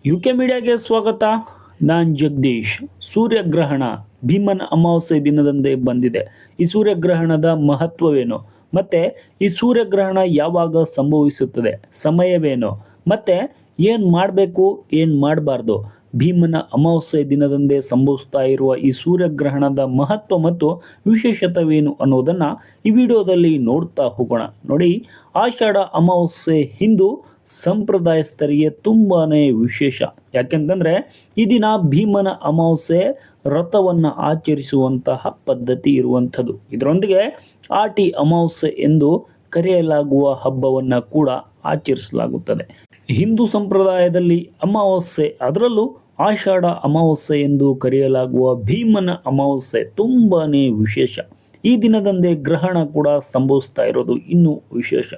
UK ಮೀಡಿಯಾಗೆ ಸ್ವಾಗತ. ನಾನು ಜಗದೀಶ್. ಸೂರ್ಯಗ್ರಹಣ ಭೀಮನ ಅಮಾವಾಸ್ಯೆ ದಿನದಂದೇ ಬಂದಿದೆ. ಈ ಸೂರ್ಯಗ್ರಹಣದ ಮಹತ್ವವೇನು, ಮತ್ತೆ ಈ ಸೂರ್ಯಗ್ರಹಣ ಯಾವಾಗ ಸಂಭವಿಸುತ್ತದೆ, ಸಮಯವೇನು, ಮತ್ತೆ ಏನು ಮಾಡಬೇಕು ಏನು ಮಾಡಬಾರ್ದು, ಭೀಮನ ಅಮಾವಾಸ್ಯೆ ದಿನದಂದೇ ಸಂಭವಿಸ್ತಾ ಇರುವ ಈ ಸೂರ್ಯಗ್ರಹಣದ ಮಹತ್ವ ಮತ್ತು ವಿಶೇಷತೆವೇನು ಅನ್ನೋದನ್ನು ಈ ವಿಡಿಯೋದಲ್ಲಿ ನೋಡ್ತಾ ಹೋಗೋಣ. ನೋಡಿ, ಆಷಾಢ ಅಮಾವಾಸ್ಯೆ ಹಿಂದೂ ಸಂಪ್ರದಾಯಸ್ಥರಿಗೆ ತುಂಬಾನೇ ವಿಶೇಷ. ಯಾಕೆಂತಂದ್ರೆ ಈ ದಿನ ಭೀಮನ ಅಮಾವಾಸ್ಯೆ ವ್ರತವನ್ನು ಆಚರಿಸುವಂತಹ ಪದ್ಧತಿ ಇರುವಂಥದ್ದು. ಇದರೊಂದಿಗೆ ಆಟಿ ಅಮಾವಾಸ್ಯೆ ಎಂದು ಕರೆಯಲಾಗುವ ಹಬ್ಬವನ್ನು ಕೂಡ ಆಚರಿಸಲಾಗುತ್ತದೆ. ಹಿಂದೂ ಸಂಪ್ರದಾಯದಲ್ಲಿ ಅಮಾವಾಸ್ಯೆ, ಅದರಲ್ಲೂ ಆಷಾಢ ಅಮಾವಾಸ್ಯೆ ಎಂದು ಕರೆಯಲಾಗುವ ಭೀಮನ ಅಮಾವಾಸ್ಯೆ ತುಂಬಾನೇ ವಿಶೇಷ. ಈ ದಿನದಂದೇ ಗ್ರಹಣ ಕೂಡ ಸಂಭವಿಸ್ತಾ ಇರೋದು ಇನ್ನೂ ವಿಶೇಷ.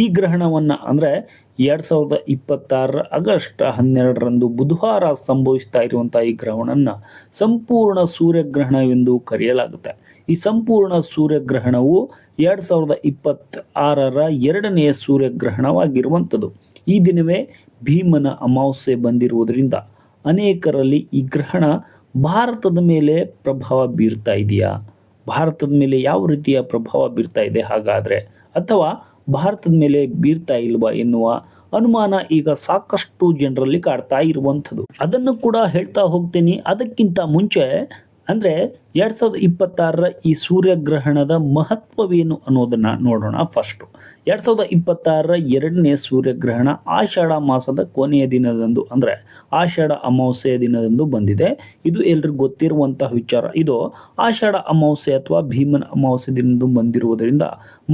ಈ ಗ್ರಹಣವನ್ನು ಅಂದರೆ 2026 ಆಗಸ್ಟ್ 12ರಂದು ಬುಧವಾರ ಸಂಭವಿಸ್ತಾ ಇರುವಂಥ ಈ ಗ್ರಹಣವನ್ನು ಸಂಪೂರ್ಣ ಸೂರ್ಯಗ್ರಹಣವೆಂದು ಕರೆಯಲಾಗುತ್ತೆ. ಈ ಸಂಪೂರ್ಣ ಸೂರ್ಯಗ್ರಹಣವು 2026ರ ಎರಡನೆಯ ಸೂರ್ಯಗ್ರಹಣವಾಗಿರುವಂಥದ್ದು. ಈ ದಿನವೇ ಭೀಮನ ಅಮಾವಾಸ್ಯೆ ಬಂದಿರುವುದರಿಂದ ಅನೇಕರಲ್ಲಿ ಈ ಗ್ರಹಣ ಭಾರತದ ಮೇಲೆ ಪ್ರಭಾವ ಬೀರ್ತಾ ಇದೆಯಾ, ಭಾರತದ ಮೇಲೆ ಯಾವ ರೀತಿಯ ಪ್ರಭಾವ ಬೀರ್ತಾ ಇದೆ ಹಾಗಾದರೆ, ಅಥವಾ ಭಾರತದ ಮೇಲೆ ಬೀರ್ತಾ ಇಲ್ವಾ ಎನ್ನುವ ಅನುಮಾನ ಈಗ ಸಾಕಷ್ಟು ಜನರಲ್ಲಿ ಕಾಡ್ತಾ ಇರುವಂಥದ್ದು. ಅದನ್ನು ಕೂಡ ಹೇಳ್ತಾ ಹೋಗ್ತೀನಿ. ಅದಕ್ಕಿಂತ ಮುಂಚೆ ಅಂದರೆ 2026ರ ಈ ಸೂರ್ಯಗ್ರಹಣದ ಮಹತ್ವವೇನು ಅನ್ನೋದನ್ನು ನೋಡೋಣ. ಫಸ್ಟು 2026ರ ಎರಡನೇ ಸೂರ್ಯಗ್ರಹಣ ಆಷಾಢ ಮಾಸದ ಕೊನೆಯ ದಿನದಂದು ಅಂದರೆ ಆಷಾಢ ಅಮಾವಾಸ್ಯೆಯ ದಿನದಂದು ಬಂದಿದೆ. ಇದು ಎಲ್ರಿಗೂ ಗೊತ್ತಿರುವಂತಹ ವಿಚಾರ. ಇದು ಆಷಾಢ ಅಮಾವಾಸ್ಯೆ ಅಥವಾ ಭೀಮನ ಅಮಾವಾಸ್ಯೆ ದಿನದಂದು ಬಂದಿರುವುದರಿಂದ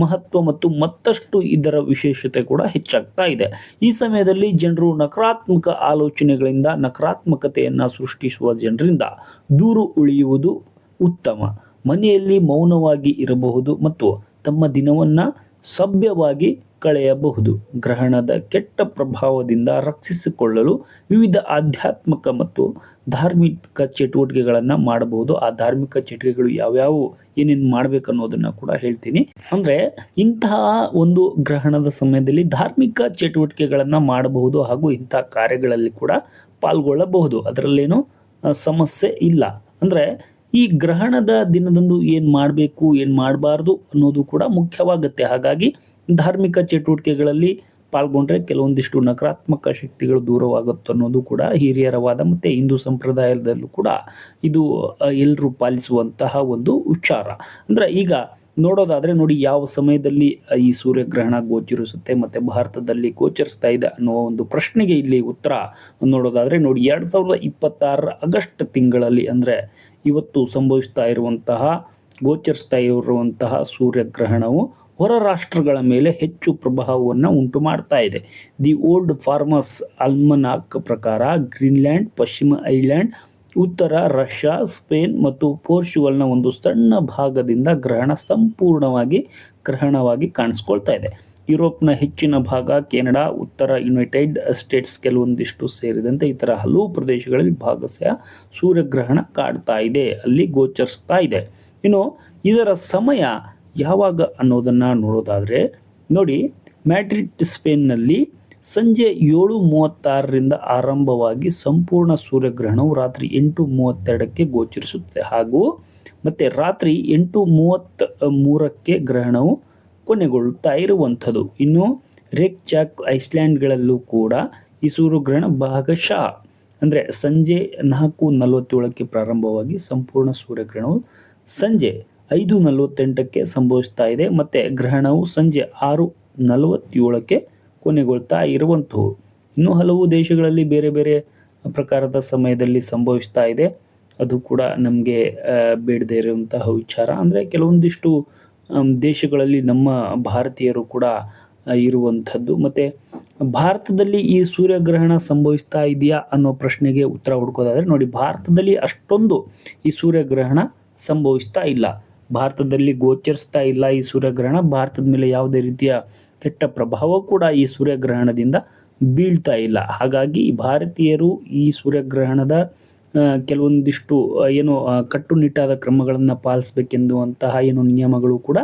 ಮಹತ್ವ ಮತ್ತು ಮತ್ತಷ್ಟು ಇದರ ವಿಶೇಷತೆ ಕೂಡ ಹೆಚ್ಚಾಗ್ತಾ ಇದೆ. ಈ ಸಮಯದಲ್ಲಿ ಜನರು ನಕಾರಾತ್ಮಕ ಆಲೋಚನೆಗಳಿಂದ, ನಕಾರಾತ್ಮಕತೆಯನ್ನು ಸೃಷ್ಟಿಸುವ ಜನರಿಂದ ದೂರ ಉಳಿಯುವುದು ಉತ್ತಮ. ಮನೆಯಲ್ಲಿ ಮೌನವಾಗಿ ಇರಬಹುದು ಮತ್ತು ತಮ್ಮ ದಿನವನ್ನು ಸಭ್ಯವಾಗಿ ಕಳೆಯಬಹುದು. ಗ್ರಹಣದ ಕೆಟ್ಟ ಪ್ರಭಾವದಿಂದ ರಕ್ಷಿಸಿಕೊಳ್ಳಲು ವಿವಿಧ ಆಧ್ಯಾತ್ಮಿಕ ಮತ್ತು ಧಾರ್ಮಿಕ ಚಟುವಟಿಕೆಗಳನ್ನು ಮಾಡಬಹುದು. ಆ ಧಾರ್ಮಿಕ ಚಟುವಟಿಕೆಗಳು ಯಾವ್ಯಾವು, ಏನೇನು ಮಾಡಬೇಕನ್ನೋದನ್ನು ಕೂಡ ಹೇಳ್ತೀನಿ. ಅಂದರೆ ಇಂತಹ ಒಂದು ಗ್ರಹಣದ ಸಮಯದಲ್ಲಿ ಧಾರ್ಮಿಕ ಚಟುವಟಿಕೆಗಳನ್ನು ಮಾಡಬಹುದು ಹಾಗೂ ಇಂತಹ ಕಾರ್ಯಗಳಲ್ಲಿ ಕೂಡ ಪಾಲ್ಗೊಳ್ಳಬಹುದು. ಅದರಲ್ಲೇನು ಸಮಸ್ಯೆ ಇಲ್ಲ. ಅಂದರೆ ಈ ಗ್ರಹಣದ ದಿನದಂದು ಏನು ಮಾಡಬೇಕು ಏನು ಮಾಡಬಾರ್ದು ಅನ್ನೋದು ಕೂಡ ಮುಖ್ಯವಾಗುತ್ತೆ. ಹಾಗಾಗಿ ಧಾರ್ಮಿಕ ಚಟುವಟಿಕೆಗಳಲ್ಲಿ ಪಾಲ್ಗೊಂಡ್ರೆ ಕೆಲವೊಂದಿಷ್ಟು ನಕಾರಾತ್ಮಕ ಶಕ್ತಿಗಳು ದೂರವಾಗುತ್ತೆ ಅನ್ನೋದು ಕೂಡ ಹಿರಿಯರ ವಾದ. ಮತ್ತು ಹಿಂದೂ ಸಂಪ್ರದಾಯದಲ್ಲೂ ಕೂಡ ಇದು ಎಲ್ಲರೂ ಪಾಲಿಸುವಂತಹ ಒಂದು ವಿಚಾರ. ಅಂದರೆ ಈಗ ನೋಡೋದಾದರೆ ನೋಡಿ, ಯಾವ ಸಮಯದಲ್ಲಿ ಈ ಸೂರ್ಯಗ್ರಹಣ ಗೋಚರಿಸುತ್ತೆ ಮತ್ತು ಭಾರತದಲ್ಲಿ ಗೋಚರಿಸ್ತಾ ಇದೆ ಅನ್ನೋ ಒಂದು ಪ್ರಶ್ನೆಗೆ ಇಲ್ಲಿ ಉತ್ತರ ನೋಡೋದಾದರೆ ನೋಡಿ, 2026 ಆಗಸ್ಟ್ ತಿಂಗಳಲ್ಲಿ ಅಂದರೆ ಇವತ್ತು ಸಂಭವಿಸ್ತಾ ಇರುವಂತಹ, ಗೋಚರಿಸ್ತಾ ಇರುವಂತಹ ಸೂರ್ಯಗ್ರಹಣವು ಹೊರ ರಾಷ್ಟ್ರಗಳ ಮೇಲೆ ಹೆಚ್ಚು ಪ್ರಭಾವವನ್ನು ಉಂಟು ಮಾಡ್ತಾ ಇದೆ. ದಿ ಓಲ್ಡ್ ಫಾರ್ಮರ್ಸ್ ಆಲ್ಮನಾಕ್ ಪ್ರಕಾರ ಗ್ರೀನ್ಲ್ಯಾಂಡ್, ಪಶ್ಚಿಮ ಐಲ್ಯಾಂಡ್, ಉತ್ತರ ರಷ್ಯಾ, ಸ್ಪೇನ್ ಮತ್ತು ಪೋರ್ಚುಗಲ್ನ ಒಂದು ಸಣ್ಣ ಭಾಗದಿಂದ ಗ್ರಹಣ ಸಂಪೂರ್ಣವಾಗಿ ಗ್ರಹಣವಾಗಿ ಕಾಣಿಸ್ಕೊಳ್ತಾ ಇದೆ. ಯುರೋಪ್ನ ಹೆಚ್ಚಿನ ಭಾಗ, ಕೆನಡಾ, ಉತ್ತರ ಯುನೈಟೆಡ್ ಸ್ಟೇಟ್ಸ್ ಕೆಲವೊಂದಿಷ್ಟು ಸೇರಿದಂತೆ ಇತರ ಹಲವು ಪ್ರದೇಶಗಳಲ್ಲಿ ಭಾಗಶಃ ಸೂರ್ಯಗ್ರಹಣ ಕಾಡ್ತಾ ಇದೆ, ಅಲ್ಲಿ ಗೋಚರಿಸ್ತಾ ಇದೆ. ಇನ್ನು ಇದರ ಸಮಯ ಯಾವಾಗ ಅನ್ನೋದನ್ನು ನೋಡೋದಾದರೆ ನೋಡಿ, ಮ್ಯಾಡ್ರಿಡ್ ಸ್ಪೇನ್ನಲ್ಲಿ ಸಂಜೆ 7:36ರಿಂದ ಆರಂಭವಾಗಿ ಸಂಪೂರ್ಣ ಸೂರ್ಯಗ್ರಹಣವು ರಾತ್ರಿ 8:32ಕ್ಕೆ ಗೋಚರಿಸುತ್ತದೆ ಹಾಗೂ ಮತ್ತು ರಾತ್ರಿ 8:33ಕ್ಕೆ ಗ್ರಹಣವು ಕೊನೆಗೊಳ್ಳುತ್ತಾ ಇರುವಂಥದ್ದು. ಇನ್ನು ರೇಕ್ಚಾಕ್ ಐಸ್ಲ್ಯಾಂಡ್ಗಳಲ್ಲೂ ಕೂಡ ಈ ಸೂರ್ಯಗ್ರಹಣ ಭಾಗಶಃ ಅಂದರೆ ಸಂಜೆ 4:47ಕ್ಕೆ ಪ್ರಾರಂಭವಾಗಿ ಸಂಪೂರ್ಣ ಸೂರ್ಯಗ್ರಹಣವು ಸಂಜೆ 5:48ಕ್ಕೆ ಸಂಭವಿಸ್ತಾ ಇದೆ ಮತ್ತು ಗ್ರಹಣವು ಸಂಜೆ 6:47ಕ್ಕೆ ಕೊನೆಗೊಳ್ತಾ ಇರುವಂಥವು. ಇನ್ನೂ ಹಲವು ದೇಶಗಳಲ್ಲಿ ಬೇರೆ ಬೇರೆ ಪ್ರಕಾರದ ಸಮಯದಲ್ಲಿ ಸಂಭವಿಸ್ತಾ ಇದೆ. ಅದು ಕೂಡ ನಮಗೆ ಬೇಡದೇ ಇರುವಂತಹ ವಿಚಾರ. ಅಂದರೆ ಕೆಲವೊಂದಿಷ್ಟು ದೇಶಗಳಲ್ಲಿ ನಮ್ಮ ಭಾರತೀಯರು ಕೂಡ ಇರುವಂಥದ್ದು. ಮತ್ತು ಭಾರತದಲ್ಲಿ ಈ ಸೂರ್ಯಗ್ರಹಣ ಸಂಭವಿಸ್ತಾ ಇದೆಯಾ ಅನ್ನೋ ಪ್ರಶ್ನೆಗೆ ಉತ್ತರ ಹುಡ್ಕೋದಾದರೆ ನೋಡಿ, ಭಾರತದಲ್ಲಿ ಅಷ್ಟೊಂದು ಈ ಸೂರ್ಯಗ್ರಹಣ ಸಂಭವಿಸ್ತಾ ಇಲ್ಲ. ಭಾರತದಲ್ಲಿ ಗೋಚರಿಸ್ತಾ ಇಲ್ಲ ಈ ಸೂರ್ಯಗ್ರಹಣ. ಭಾರತದ ಮೇಲೆ ಯಾವುದೇ ರೀತಿಯ ಕೆಟ್ಟ ಪ್ರಭಾವ ಕೂಡ ಈ ಸೂರ್ಯಗ್ರಹಣದಿಂದ ಬೀಳ್ತಾ ಇಲ್ಲ. ಹಾಗಾಗಿ ಭಾರತೀಯರು ಈ ಸೂರ್ಯಗ್ರಹಣದ ಕೆಲವೊಂದಿಷ್ಟು ಏನು ಕಟ್ಟುನಿಟ್ಟಾದ ಕ್ರಮಗಳನ್ನು ಪಾಲಿಸಬೇಕೆಂದುವಂತಹ ಏನು ನಿಯಮಗಳು ಕೂಡ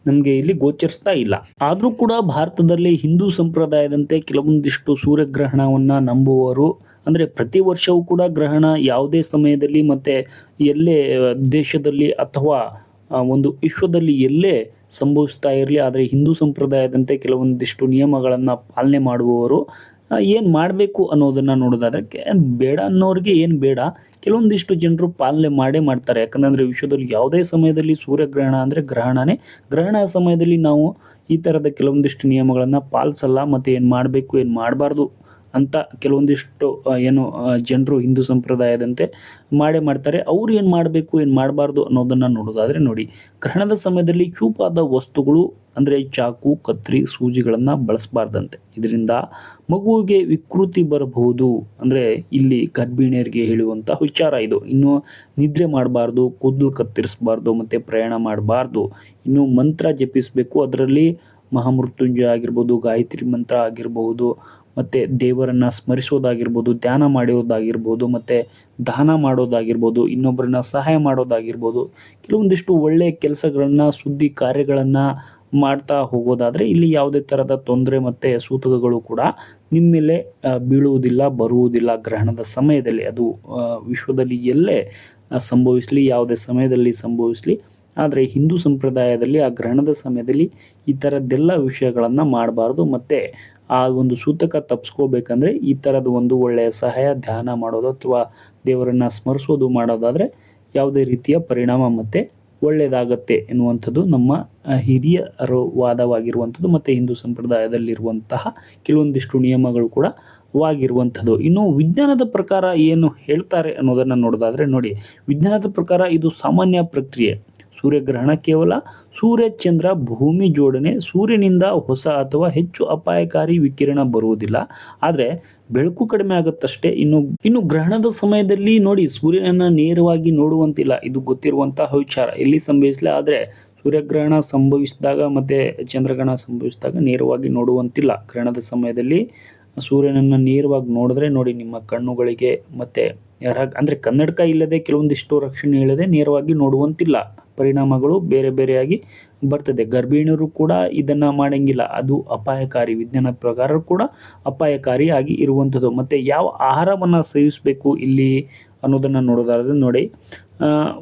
ನಮಗೆ ಇಲ್ಲಿ ಗೋಚರಿಸ್ತಾ ಇಲ್ಲ. ಆದರೂ ಕೂಡ ಭಾರತದಲ್ಲಿ ಹಿಂದೂ ಸಂಪ್ರದಾಯದಂತೆ ಕೆಲವೊಂದಿಷ್ಟು ಸೂರ್ಯಗ್ರಹಣವನ್ನು ನಂಬುವವರು ಅಂದರೆ ಪ್ರತಿ ವರ್ಷವೂ ಕೂಡ ಗ್ರಹಣ ಯಾವುದೇ ಸಮಯದಲ್ಲಿ ಮತ್ತು ಎಲ್ಲೇ ದೇಶದಲ್ಲಿ ಅಥವಾ ಒಂದು ವಿಶ್ವದಲ್ಲಿ ಎಲ್ಲೇ ಸಂಭವಿಸ್ತಾ ಇರಲಿ, ಆದರೆ ಹಿಂದೂ ಸಂಪ್ರದಾಯದಂತೆ ಕೆಲವೊಂದಿಷ್ಟು ನಿಯಮಗಳನ್ನು ಪಾಲನೆ ಮಾಡುವವರು ಏನು ಮಾಡಬೇಕು ಅನ್ನೋದನ್ನು ನೋಡೋದಾದರೆ ಬೇಡ ಅನ್ನೋರಿಗೆ ಏನು ಬೇಡ, ಕೆಲವೊಂದಿಷ್ಟು ಜನರು ಪಾಲನೆ ಮಾಡೇ ಮಾಡ್ತಾರೆ. ಯಾಕಂದರೆ ವಿಶ್ವದಲ್ಲಿ ಯಾವುದೇ ಸಮಯದಲ್ಲಿ ಸೂರ್ಯಗ್ರಹಣ ಅಂದರೆ ಗ್ರಹಣನೇ. ಗ್ರಹಣ ಸಮಯದಲ್ಲಿ ನಾವು ಈ ಥರದ ಕೆಲವೊಂದಿಷ್ಟು ನಿಯಮಗಳನ್ನು ಪಾಲಿಸಲ್ಲ ಮತ್ತು ಏನು ಮಾಡಬೇಕು ಏನು ಮಾಡಬಾರ್ದು ಅಂತ ಕೆಲವೊಂದಿಷ್ಟು ಜನರು ಹಿಂದೂ ಸಂಪ್ರದಾಯದಂತೆ ಮಾಡೇ ಮಾಡ್ತಾರೆ. ಅವ್ರು ಏನು ಮಾಡಬೇಕು ಏನು ಮಾಡಬಾರ್ದು ಅನ್ನೋದನ್ನು ನೋಡೋದಾದರೆ ನೋಡಿ, ಗ್ರಹಣದ ಸಮಯದಲ್ಲಿ ಚೂಪಾದ ವಸ್ತುಗಳು ಅಂದರೆ ಚಾಕು, ಕತ್ರಿ, ಸೂಜಿಗಳನ್ನು ಬಳಸಬಾರ್ದಂತೆ. ಇದರಿಂದ ಮಗುವಿಗೆ ವಿಕೃತಿ ಬರಬಹುದು. ಅಂದರೆ ಇಲ್ಲಿ ಗರ್ಭಿಣಿಯರಿಗೆ ಹೇಳುವಂಥ ವಿಚಾರ ಇದು. ಇನ್ನು ನಿದ್ರೆ ಮಾಡಬಾರ್ದು, ಕೂದಲು ಕತ್ತರಿಸಬಾರ್ದು ಮತ್ತು ಪ್ರಯಾಣ ಮಾಡಬಾರ್ದು. ಇನ್ನು ಮಂತ್ರ ಜಪಿಸಬೇಕು. ಅದರಲ್ಲಿ ಮಹಾಮೃತ್ಯುಂಜಯ ಆಗಿರ್ಬೋದು, ಗಾಯತ್ರಿ ಮಂತ್ರ ಆಗಿರಬಹುದು, ಮತ್ತು ದೇವರನ್ನು ಸ್ಮರಿಸೋದಾಗಿರ್ಬೋದು, ಧ್ಯಾನ ಮಾಡೋದಾಗಿರ್ಬೋದು, ಮತ್ತು ದಾನ ಮಾಡೋದಾಗಿರ್ಬೋದು, ಇನ್ನೊಬ್ಬರನ್ನ ಸಹಾಯ ಮಾಡೋದಾಗಿರ್ಬೋದು, ಕೆಲವೊಂದಿಷ್ಟು ಒಳ್ಳೆಯ ಕೆಲಸಗಳನ್ನು, ಸುದ್ದಿ ಕಾರ್ಯಗಳನ್ನು ಮಾಡ್ತಾ ಹೋಗೋದಾದರೆ ಇಲ್ಲಿ ಯಾವುದೇ ಥರದ ತೊಂದರೆ ಮತ್ತು ಸೂತಕಗಳು ಕೂಡ ನಿಮ್ಮ ಮೇಲೆ ಬೀಳುವುದಿಲ್ಲ, ಬರುವುದಿಲ್ಲ ಗ್ರಹಣದ ಸಮಯದಲ್ಲಿ. ಅದು ವಿಶ್ವದಲ್ಲಿ ಎಲ್ಲೇ ಸಂಭವಿಸಲಿ, ಯಾವುದೇ ಸಮಯದಲ್ಲಿ ಸಂಭವಿಸಲಿ, ಆದರೆ ಹಿಂದೂ ಸಂಪ್ರದಾಯದಲ್ಲಿ ಆ ಗ್ರಹಣದ ಸಮಯದಲ್ಲಿ ಈ ಥರದ್ದೆಲ್ಲ ವಿಷಯಗಳನ್ನು ಮಾಡಬಾರ್ದು. ಮತ್ತು ಆ ಒಂದು ಸೂತಕ ತಪ್ಪಿಸ್ಕೋಬೇಕಂದ್ರೆ ಈ ಥರದ ಒಂದು ಒಳ್ಳೆಯ ಸಹಾಯ, ಧ್ಯಾನ ಮಾಡೋದು ಅಥವಾ ದೇವರನ್ನು ಸ್ಮರಿಸೋದು ಮಾಡೋದಾದರೆ ಯಾವುದೇ ರೀತಿಯ ಪರಿಣಾಮ ಮತ್ತು ಒಳ್ಳೆಯದಾಗತ್ತೆ ಎನ್ನುವಂಥದ್ದು ನಮ್ಮ ಹಿರಿಯರ ವಾದವಾಗಿರುವಂಥದ್ದು ಮತ್ತು ಹಿಂದೂ ಸಂಪ್ರದಾಯದಲ್ಲಿರುವಂತಹ ಕೆಲವೊಂದಿಷ್ಟು ನಿಯಮಗಳು ಕೂಡ ವಾಗಿರುವಂಥದ್ದು. ಇನ್ನು ವಿಜ್ಞಾನದ ಪ್ರಕಾರ ಏನು ಹೇಳ್ತಾರೆ ಅನ್ನೋದನ್ನು ನೋಡೋದಾದರೆ ನೋಡಿ, ವಿಜ್ಞಾನದ ಪ್ರಕಾರ ಇದು ಸಾಮಾನ್ಯ ಪ್ರಕ್ರಿಯೆ. ಸೂರ್ಯಗ್ರಹಣ ಕೇವಲ ಸೂರ್ಯ ಚಂದ್ರ ಭೂಮಿ ಜೋಡಣೆ. ಸೂರ್ಯನಿಂದ ಹೊಸ ಅಥವಾ ಹೆಚ್ಚು ಅಪಾಯಕಾರಿ ವಿಕಿರಣ ಬರುವುದಿಲ್ಲ, ಆದರೆ ಬೆಳಕು ಕಡಿಮೆ ಆಗುತ್ತಷ್ಟೇ. ಇನ್ನು ಗ್ರಹಣದ ಸಮಯದಲ್ಲಿ ನೋಡಿ, ಸೂರ್ಯನನ್ನು ನೇರವಾಗಿ ನೋಡುವಂತಿಲ್ಲ. ಇದು ಗೊತ್ತಿರುವಂತಹ ವಿಚಾರ. ಎಲ್ಲಿ ಸಂಭವಿಸಲಿ, ಆದರೆ ಸೂರ್ಯಗ್ರಹಣ ಸಂಭವಿಸಿದಾಗ ಮತ್ತು ಚಂದ್ರಗ್ರಹಣ ಸಂಭವಿಸಿದಾಗ ನೇರವಾಗಿ ನೋಡುವಂತಿಲ್ಲ. ಗ್ರಹಣದ ಸಮಯದಲ್ಲಿ ಸೂರ್ಯನನ್ನು ನೇರವಾಗಿ ನೋಡಿದ್ರೆ ನೋಡಿ, ನಿಮ್ಮ ಕಣ್ಣುಗಳಿಗೆ ಮತ್ತು ಅಂದರೆ ಕನ್ನಡಕ ಇಲ್ಲದೆ, ಕೆಲವೊಂದಿಷ್ಟು ರಕ್ಷಣೆ ಇಲ್ಲದೆ ನೇರವಾಗಿ ನೋಡುವಂತಿಲ್ಲ. ಪರಿಣಾಮಗಳು ಬೇರೆ ಬೇರೆಯಾಗಿ ಬರ್ತದೆ. ಗರ್ಭಿಣಿಯರು ಕೂಡ ಇದನ್ನು ಮಾಡಂಗಿಲ್ಲ. ಅದು ಅಪಾಯಕಾರಿ. ವಿಜ್ಞಾನ ಪ್ರಕಾರ ಕೂಡ ಅಪಾಯಕಾರಿಯಾಗಿ ಇರುವಂಥದ್ದು. ಮತ್ತು ಯಾವ ಆಹಾರವನ್ನು ಸೇವಿಸಬೇಕು ಇಲ್ಲಿ ಅನ್ನೋದನ್ನು ನೋಡೋದಾದ್ರೆ ನೋಡಿ,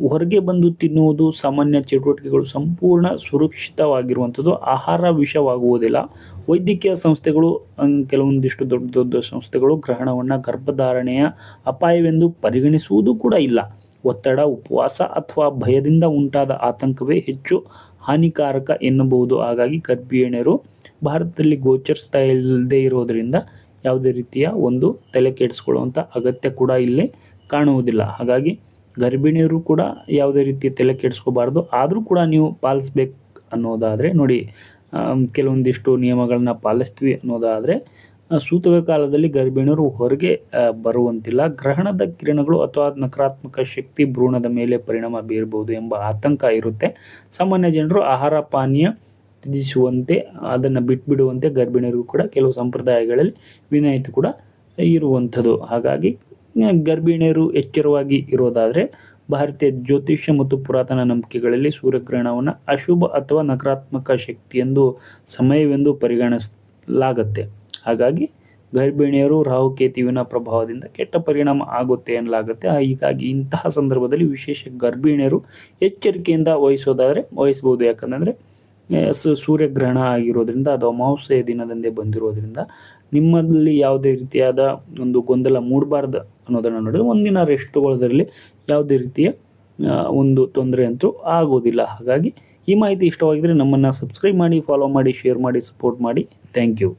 ಹೊರಗೆ ಬಂದು ತಿನ್ನುವುದು ಸಾಮಾನ್ಯ ಚಟುವಟಿಕೆಗಳು ಸಂಪೂರ್ಣ ಸುರಕ್ಷಿತವಾಗಿರುವಂಥದ್ದು. ಆಹಾರ ವಿಷವಾಗುವುದಿಲ್ಲ. ವೈದ್ಯಕೀಯ ಸಂಸ್ಥೆಗಳು, ಕೆಲವೊಂದಿಷ್ಟು ದೊಡ್ಡ ದೊಡ್ಡ ಸಂಸ್ಥೆಗಳು ಗ್ರಹಣವನ್ನು ಗರ್ಭಧಾರಣೆಯ ಅಪಾಯವೆಂದು ಪರಿಗಣಿಸುವುದು ಕೂಡ ಇಲ್ಲ. ಒತ್ತಡ, ಉಪವಾಸ ಅಥವಾ ಭಯದಿಂದ ಉಂಟಾದ ಆತಂಕವೇ ಹೆಚ್ಚು ಹಾನಿಕಾರಕ ಎನ್ನಬಹುದು. ಹಾಗಾಗಿ ಗರ್ಭಿಣಿಯರು ಭಾರತದಲ್ಲಿ ಗೋಚರಿಸ್ತಾ ಇಲ್ಲದೆ ಇರೋದರಿಂದ ಯಾವುದೇ ರೀತಿಯ ಒಂದು ತಲೆ ಕೆಡಿಸ್ಕೊಳ್ಳುವಂಥ ಅಗತ್ಯ ಕೂಡ ಇಲ್ಲಿ ಕಾಣುವುದಿಲ್ಲ. ಹಾಗಾಗಿ ಗರ್ಭಿಣಿಯರು ಕೂಡ ಯಾವುದೇ ರೀತಿಯ ತಲೆ ಕೆಡಿಸ್ಕೋಬಾರ್ದು. ಆದರೂ ಕೂಡ ನೀವು ಪಾಲಿಸ್ಬೇಕು ಅನ್ನೋದಾದರೆ ನೋಡಿ, ಕೆಲವೊಂದಿಷ್ಟು ನಿಯಮಗಳನ್ನ ಪಾಲಿಸ್ತೀವಿ ಅನ್ನೋದಾದರೆ ಸೂತಕ ಕಾಲದಲ್ಲಿ ಗರ್ಭಿಣಿಯರು ಹೊರಗೆ ಬರುವಂತಿಲ್ಲ. ಗ್ರಹಣದ ಕಿರಣಗಳು ಅಥವಾ ನಕಾರಾತ್ಮಕ ಶಕ್ತಿ ಭ್ರೂಣದ ಮೇಲೆ ಪರಿಣಾಮ ಬೀರಬಹುದು ಎಂಬ ಆತಂಕ ಇರುತ್ತೆ. ಸಾಮಾನ್ಯ ಜನರು ಆಹಾರ ಪಾನೀಯ ತ್ಯಜಿಸುವಂತೆ, ಅದನ್ನು ಬಿಟ್ಬಿಡುವಂತೆ ಗರ್ಭಿಣಿಯರಿಗೂ ಕೂಡ ಕೆಲವು ಸಂಪ್ರದಾಯಗಳಲ್ಲಿ ವಿನಾಯಿತಿ ಕೂಡ ಇರುವಂಥದ್ದು. ಹಾಗಾಗಿ ಗರ್ಭಿಣಿಯರು ಎಚ್ಚರವಾಗಿ ಇರೋದಾದರೆ, ಭಾರತೀಯ ಜ್ಯೋತಿಷ್ಯ ಮತ್ತು ಪುರಾತನ ನಂಬಿಕೆಗಳಲ್ಲಿ ಸೂರ್ಯಗ್ರಹಣವನ್ನು ಅಶುಭ ಅಥವಾ ನಕಾರಾತ್ಮಕ ಶಕ್ತಿಯೆಂದು ಸಮಯವೆಂದು ಪರಿಗಣಿಸಲಾಗತ್ತೆ. ಹಾಗಾಗಿ ಗರ್ಭಿಣಿಯರು ರಾಹುಕೇತುವಿನ ಪ್ರಭಾವದಿಂದ ಕೆಟ್ಟ ಪರಿಣಾಮ ಆಗುತ್ತೆ ಎನ್ನಲಾಗುತ್ತೆ. ಹೀಗಾಗಿ ಇಂತಹ ಸಂದರ್ಭದಲ್ಲಿ ವಿಶೇಷ ಗರ್ಭಿಣಿಯರು ಎಚ್ಚರಿಕೆಯಿಂದ ವಹಿಸ್ಬೋದು. ಯಾಕಂದರೆ ಸೂರ್ಯಗ್ರಹಣ ಆಗಿರೋದ್ರಿಂದ, ಅದು ಅಮಾವಾಸ್ಯೆಯ ದಿನದಂದೇ ಬಂದಿರೋದ್ರಿಂದ ನಿಮ್ಮಲ್ಲಿ ಯಾವುದೇ ರೀತಿಯಾದ ಒಂದು ಗೊಂದಲ ಮೂಡಬಾರ್ದು ಅನ್ನೋದನ್ನು ನೋಡಿದ್ರೆ ಒಂದಿನ ರೆಸ್ಟ್ ತಗೊಳ್ಳೋದ್ರಲ್ಲಿ ಯಾವುದೇ ರೀತಿಯ ಒಂದು ತೊಂದರೆ ಅಂತೂ ಆಗೋದಿಲ್ಲ. ಹಾಗಾಗಿ ಈ ಮಾಹಿತಿ ಇಷ್ಟವಾಗಿದ್ದರೆ ನಮ್ಮನ್ನು ಸಬ್ಸ್ಕ್ರೈಬ್ ಮಾಡಿ, ಫಾಲೋ ಮಾಡಿ, ಶೇರ್ ಮಾಡಿ, ಸಪೋರ್ಟ್ ಮಾಡಿ. Thank you.